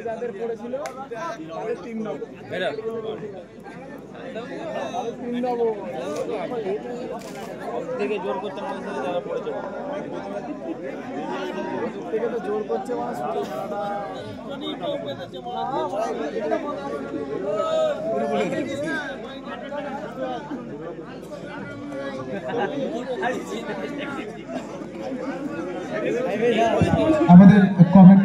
যাদের পড়েছিল তাদের 3 নম্বর থেকে জোর করতে মানুষ যারা পড়েছে থেকে তো জোর করছে মানুষ আমাদের কমেন্ট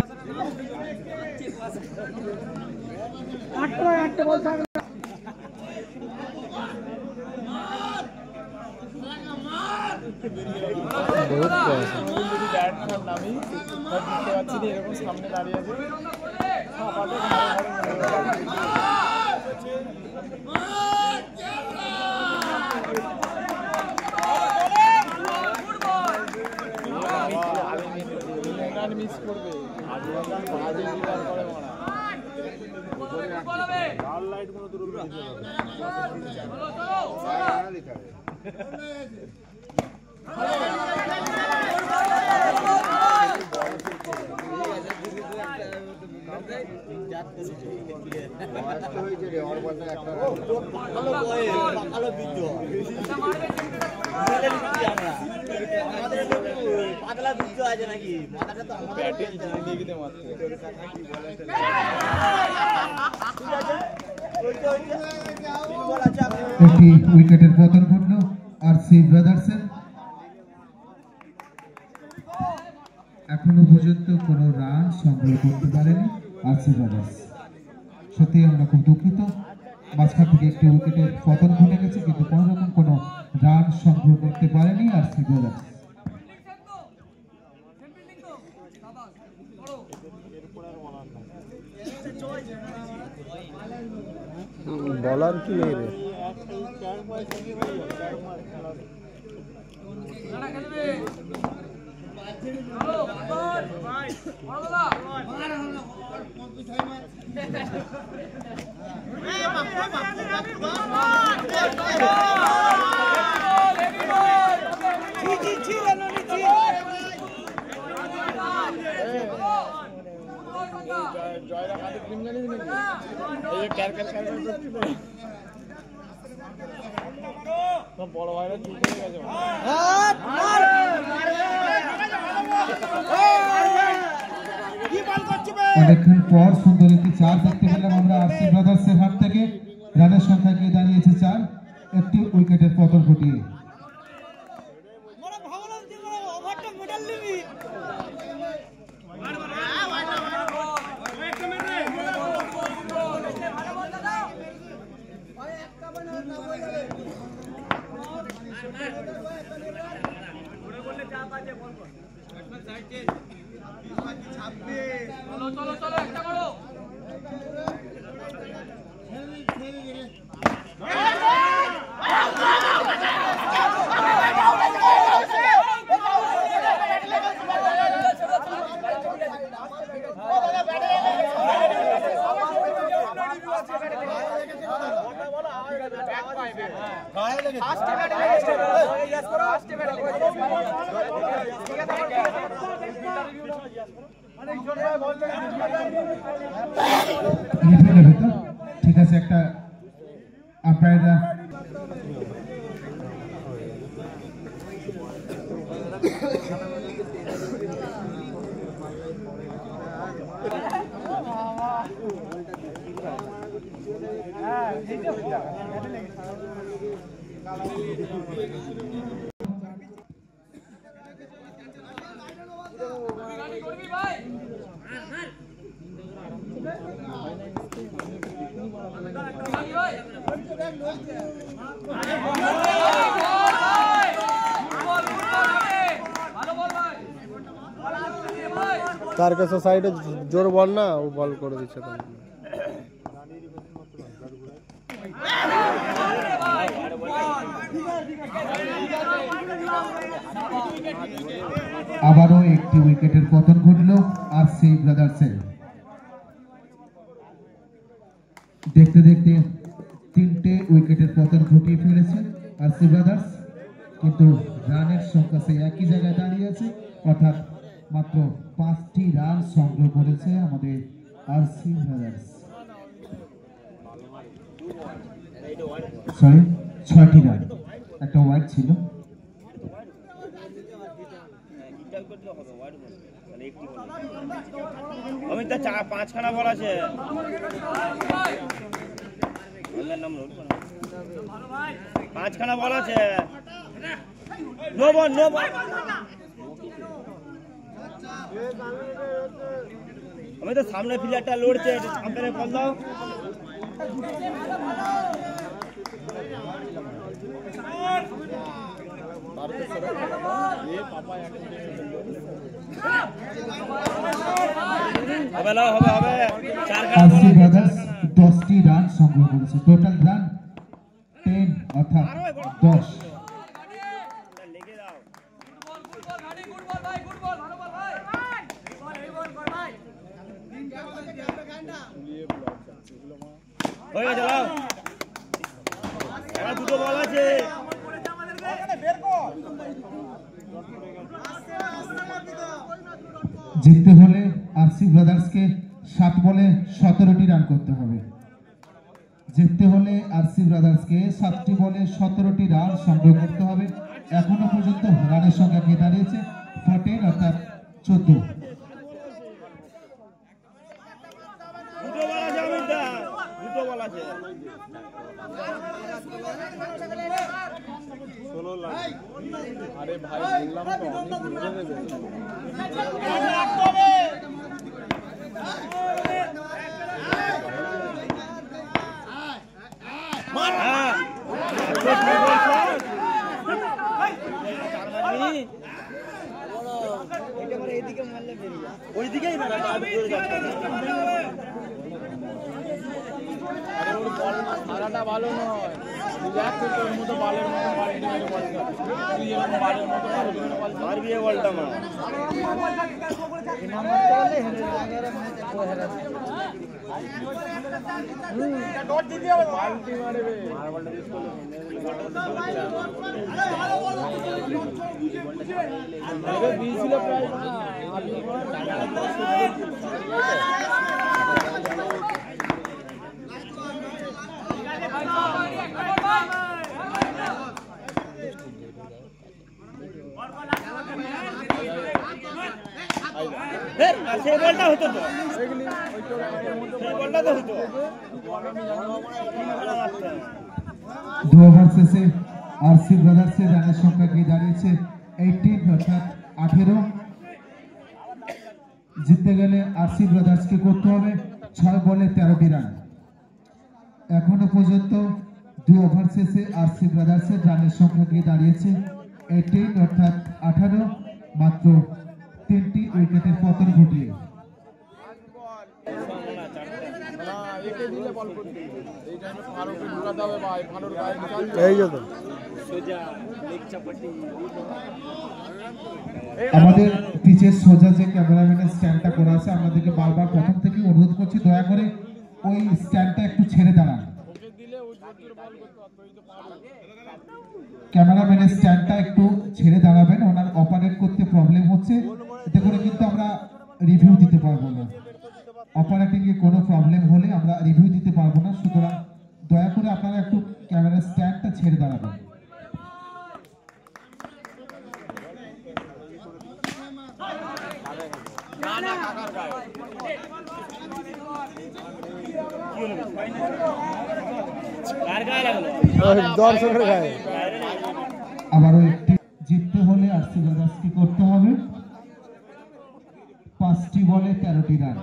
নামি বুঝতে পারছি না এরকম সামনে দাঁড়িয়ে আছে মিস করবে লাইট কোনো দূর একটি উইকেটের পতন ঘটল আরসি ব্রাদার্সের। এখনো পর্যন্ত কোনো রান সংগ্রহ করতে পারেনি আরসি ব্রাদার্স। সত্যি আমরা খুব দুঃখিত, মাঝখান থেকে একটি উইকেটের পতন ঘটে গেছে, কিন্তু কোনো রকম কোনো রান সংগ্রহ করতে পারেনি আরসি ব্রাদার্স। বলার কি নেই রে জয়রা কাদের টিম জানিস নাকি এই ক্যার করতে তো বড় ভাইরা চুপ হয়ে গেছে অনেকক্ষণ পর সুন্দর একটি 4 দেখতে পেলাম আমরা আরসি ব্রাদার্সের হাত থেকে। রানের সংখ্যা গিয়ে দাঁড়িয়েছে 4, একটি উইকেটের পতন ঘটিয়ে। ঠিক আছে, একটা আম্পায়াররা তার কাছে সাইডে জোর বল না, ও বল করে দিচ্ছে তার আবারও একটি উইকেটের পতন ঘটল আরসি ব্রাদার্সের। দেখতে দেখতে 3টে উইকেটের পতন ঘটিয়ে ফেলেছে আরসি ব্রাদার্স। কিন্তু রানের সংখ্যা সেই একই জায়গায় দাঁড়িয়ে আছে, অর্থাৎ মাত্র 5টি রান সংগ্রহ করেছে আমাদের আরসি ব্রাদার্স। সরি, 6টি রান, একটা ওয়াইড ছিল। অমিত দা 5খানা বল আছে। পাঁচখানা বল আছে। No ball, no ball. আমি তো সামনে প্লেয়ারটা লড়ছে, সামনে বল দাও। হবে না, হবে হবে। আরসি ব্রাদার্স 10টি রান সংগ্রহ করেছে, টোটাল রান 10 অর্থাৎ 10। লেগে দাও। হয়ে গেছে, দাও। এবার দুটো বল আছে। জিততে হলে আরসি ব্রাদার্সকে 7 বলে 17টি রান করতে হবে। জিততে হলে আরসি ব্রাদার্সকে 7টি বলে 17টি রান সংগ্রহ করতে হবে। এখনো পর্যন্ত রানের সংখ্যা গিয়ে দাঁড়িয়েছে 14 অর্থাৎ 14। দুটো বল আছে অমিত দা, দুটো বল আছে। 16 লাখ। আরে ভাই বললাম তো অনেক ঘুরে দেবে। ওইদিকেই না, সারাটা ভালো নয়, তোর মতো বালের মতো পাল্টি মেরে বল কর। তুই এরকম বালের মতো পাল্টি মেরে বল আর বিয়ে বলটা মা পাল্টি মারবে। দিয়েছিল প্রায় সেই বলটা হতো তো, সেই বলটা তো হতো। 2 ওভার শেষে আরসি ব্রাদার্সের রানের সংখ্যা গিয়ে দাঁড়িয়েছে 18 অর্থাৎ 18। জিততে গেলে আরসি ব্রাদার্সকে করতে হবে 6 বলে 13টি রান। এখনো পর্যন্ত 2 ওভার শেষে আরসি ব্রাদার্সের রানের সংখ্যা গিয়ে দাঁড়িয়েছে 18 অর্থাৎ 18, মাত্র 3টি উইকেটের পতন ঘটিয়ে। আমাদের পিচের সোজা যে ক্যামেরাম্যানের স্ট্যান্ডটা করা আছে, আমাদেরকে বারবার প্রথম থেকে অনুরোধ করছি দয়া করে ওই স্ট্যান্ডটা একটু ছেড়ে দাঁড়ান। ক্যামেরাম্যানের স্ট্যান্ডটা একটু ছেড়ে দাঁড়াবেন, ওনার অপারেট করতে প্রবলেম হচ্ছে, এতে করে কিন্তু আমরা রিভিউ দিতে পারবো না। অপারেটিং এ কোনো প্রবলেম হলে আমরা রিভিউ দিতে পারবো না, সুতরাং দয়া করে আপনারা একটু ক্যামেরার স্ট্যান্ডটা ছেড়ে দাঁড়াবেন। দর্শকের গায়ে আবারও একটি জিততে হলে আরসি ব্রাদার্সকে করতে হবে 5টি বলে 13টি run.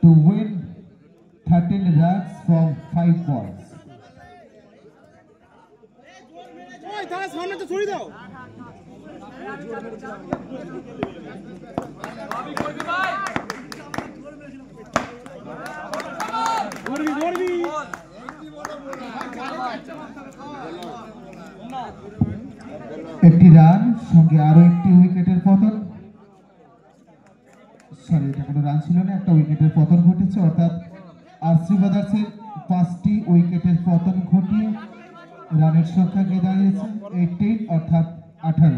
To win 13 runs from 5 balls. একটি রান সঙ্গে আরো একটি উইকেটের পতন, সরি এটা কোনো রান ছিল না, একটা উইকেটের পতন ঘটেছে, অর্থাৎ আরসি ব্রাদার্সের 5টি উইকেটের পতন ঘটিয়ে রানের সংখ্যা গিয়ে দাঁড়িয়েছে 18 অর্থাৎ 18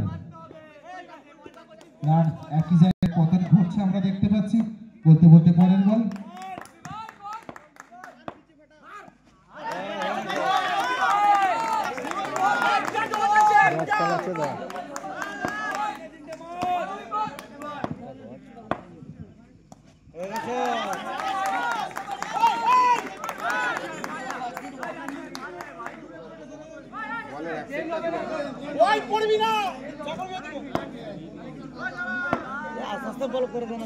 রান। একই জায়গায় পতন ঘটছে আমরা দেখতে পাচ্ছি। বলতে বলতে পরের বল, আস্তে আস্তে বল করে দেন।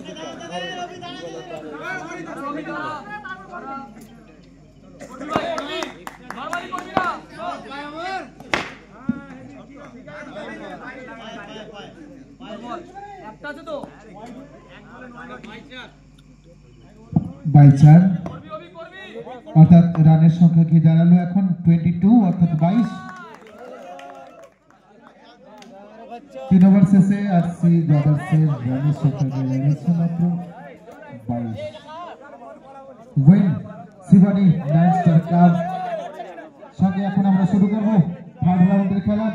বাই 4 অর্থাৎ রানের সংখ্যা গিয়ে দাঁড়ালো এখন 22 অর্থাৎ 22। 3 ওভার শেষে আরসি ব্রাদার্সের রানের সংখ্যা গিয়ে দাঁড়িয়েছে মাত্র 22। ওয়েন শিবানী নাইট স্টার ক্লাব সঙ্গে এখন আমরা শুরু করবো থার্ড রাউন্ডের খেলা।